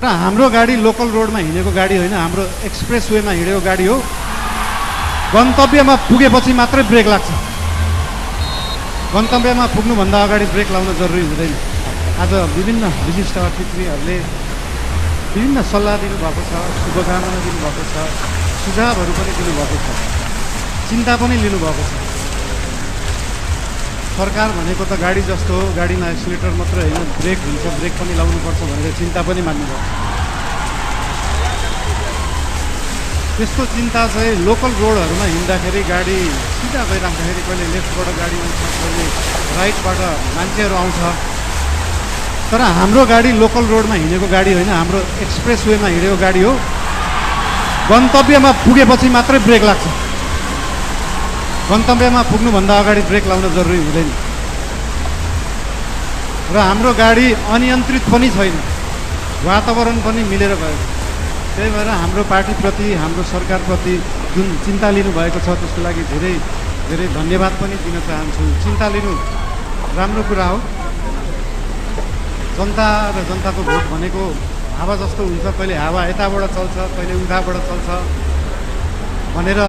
र हाम्रो गाडी लोकल रोडमा हिँडेको गाडी होइन, हाम्रो एक्सप्रेस वेमा हिँडेको गाडी हो। गन्तव्यमा पुगेपछि मात्रै ब्रेक लाग्छ। गन्तव्यमा पुग्नुभन्दा अगाडि ब्रेक लाउन जरुरी हुँदैन। आज विभिन्न विशिष्ट अतिथिहरूले विभिन्न सल्लाह दिनुभएको छ, शुभकामना दिनुभएको छ, सुझावहरू पनि दिनुभएको छ, चिन्ता पनि लिनुभएको छ। सरकार भनेको त गाडी जस्तो हो, गाडीमा एक्सिलेटर मात्र होइन, ब्रेक हुन्छ, ब्रेक पनि लाउनुपर्छ भनेर चिन्ता पनि मान्नुपर्छ। त्यस्तो चिन्ता चाहिँ लोकल रोडहरूमा हिँड्दाखेरि गाडी सिधा गइराख्दाखेरि कहिले लेफ्टबाट गाडी आउँछ, कहिले राइटबाट मान्छेहरू आउँछ। तर हाम्रो गाडी लोकल रोडमा हिँडेको गाडी होइन, हाम्रो एक्सप्रेस वेमा हिँडेको गाडी हो। गन्तव्यमा पुगेपछि मात्रै ब्रेक लाग्छ। गन्तव्यमा पुग्नुभन्दा अगाडि ब्रेक लाउन जरुरी हुँदैन। र हाम्रो गाडी अनियन्त्रित पनि छैन, वातावरण पनि मिलेर गएको। त्यही भएर हाम्रो पार्टीप्रति, हाम्रो सरकारप्रति जुन चिन्ता लिनुभएको छ त्यसको लागि धेरै धेरै धन्यवाद पनि दिन चाहन्छु। चिन्ता लिनु राम्रो कुरा हो। जनता र जनताको भोट भनेको हावा जस्तो हुन्छ, कहिले हावा यताबाट चल्छ, कहिले उताबाट चल्छ भनेर